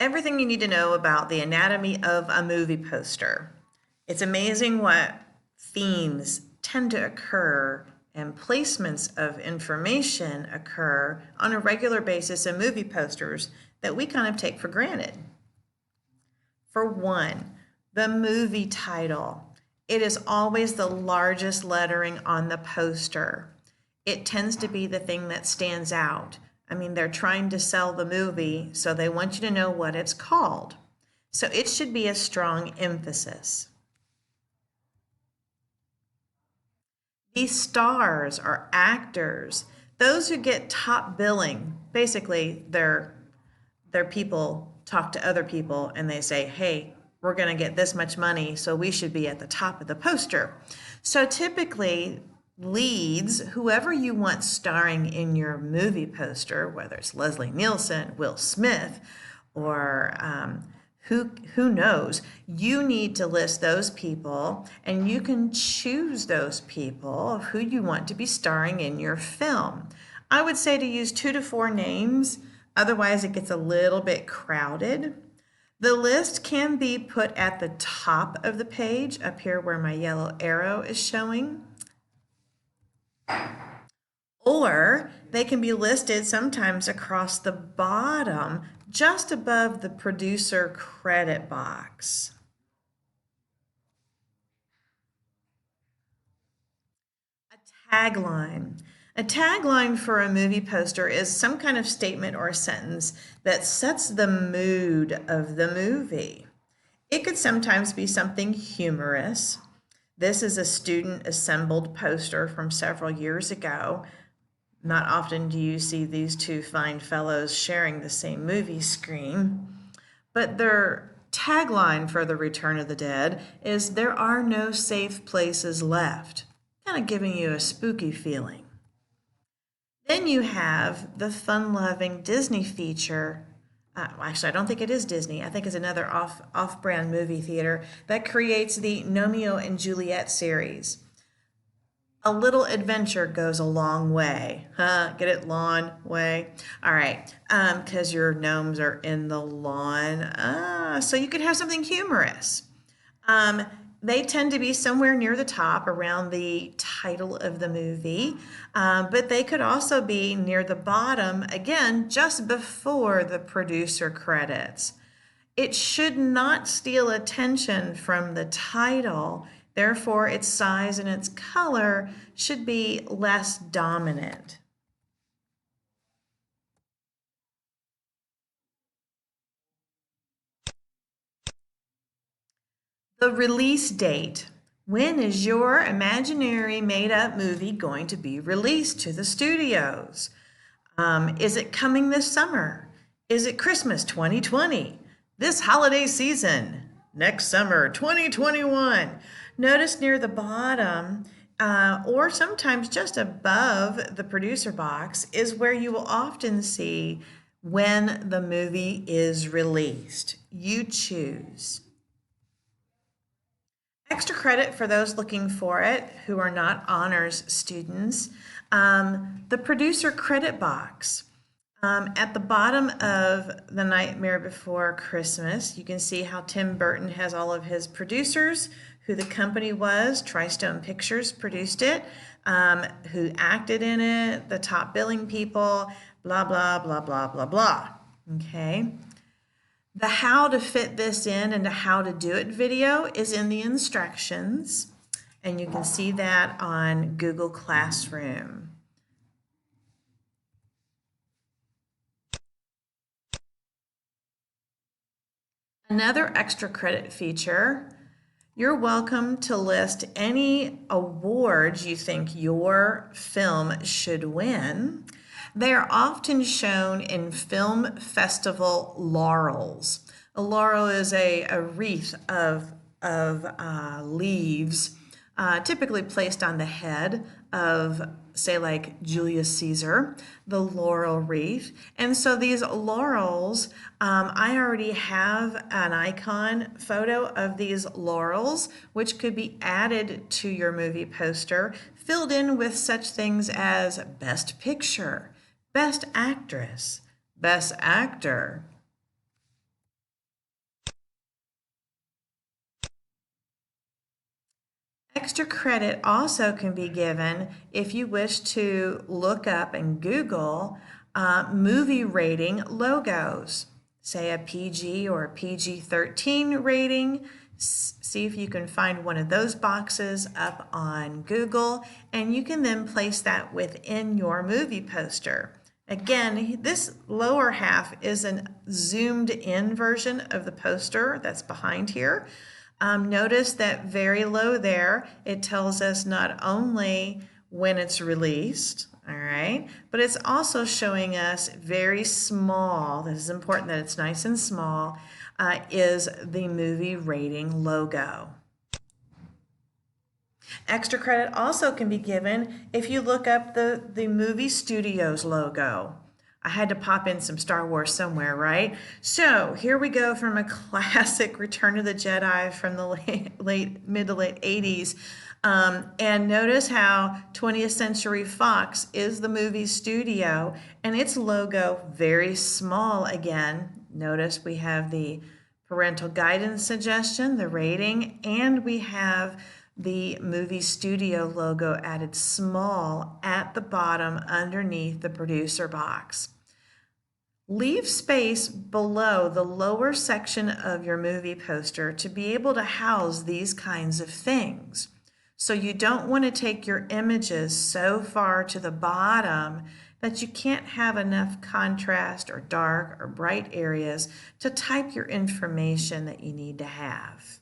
Everything you need to know about the anatomy of a movie poster. It's amazing what themes tend to occur and placements of information occur on a regular basis in movie posters that we kind of take for granted. For one, the movie title. It is always the largest lettering on the poster. It tends to be the thing that stands out. I mean, they're trying to sell the movie, so they want you to know what it's called. So it should be a strong emphasis. These stars are actors. Those who get top billing, basically they're people talk to other people and they say, hey, we're going to get this much money, so we should be at the top of the poster. So typically, leads, whoever you want starring in your movie poster, whether it's Leslie Nielsen, Will Smith, or who knows, you need to list those people, and you can choose those people who you want to be starring in your film. I would say to use 2 to 4 names, otherwise it gets a little bit crowded. The list can be put at the top of the page, up here where my yellow arrow is showing. Or they can be listed sometimes across the bottom, just above the producer credit box. A tagline. A tagline for a movie poster is some kind of statement or sentence that sets the mood of the movie. It could sometimes be something humorous. This is a student assembled poster from several years ago. Not often do you see these two fine fellows sharing the same movie screen, but their tagline for The Return of the Dead is "There are no safe places left," kind of giving you a spooky feeling. Then you have the fun-loving Disney feature. Actually, I don't think it is Disney. I think it's another off-brand movie theater that creates the Romeo and Juliet series. A little adventure goes a long way. Huh? Get it? Lawn way. All right. Because your gnomes are in the lawn. So you could have something humorous. They tend to be somewhere near the top around the title of the movie, but they could also be near the bottom, again, just before the producer credits. It should not steal attention from the title. Therefore, its size and its color should be less dominant. The release date. When is your imaginary made-up movie going to be released to the studios? Is it coming this summer? Is it Christmas 2020? This holiday season? Next summer 2021? Notice near the bottom, or sometimes just above the producer box, is where you will often see when the movie is released. You choose. Extra credit for those looking for it who are not honors students. The producer credit box. At the bottom of The Nightmare Before Christmas, you can see how Tim Burton has all of his producers, who the company was. TriStone Pictures produced it, who acted in it, the top billing people, blah, blah, blah, blah, blah, blah. Okay. The how to fit this in and the how to do it video is in the instructions, and you can see that on Google Classroom. Another extra credit feature, you're welcome to list any awards you think your film should win. They are often shown in film festival laurels. A laurel is a wreath of leaves, typically placed on the head of, say, like Julius Caesar, the laurel wreath. And so these laurels, I already have an icon photo of these laurels, which could be added to your movie poster, filled in with such things as Best Picture, Best Actress, Best Actor. Extra credit also can be given if you wish to look up and Google movie rating logos, say a PG or a PG-13 rating. See if you can find one of those boxes up on Google, and you can then place that within your movie poster. Again, this lower half is a zoomed in version of the poster that's behind here. Notice that very low there, it tells us not only when it's released, all right, but it's also showing us very small, this is important that it's nice and small, is the movie rating logo. Extra credit also can be given if you look up the movie studio's logo. I had to pop in some Star Wars somewhere, right? So here we go from a classic Return of the Jedi from the mid to late 80s. And notice how 20th Century Fox is the movie studio, and its logo very small again. Notice we have the parental guidance suggestion, the rating, and we have the movie studio logo added small at the bottom underneath the producer box. Leave space below the lower section of your movie poster to be able to house these kinds of things. So you don't want to take your images so far to the bottom that you can't have enough contrast or dark or bright areas to type your information that you need to have.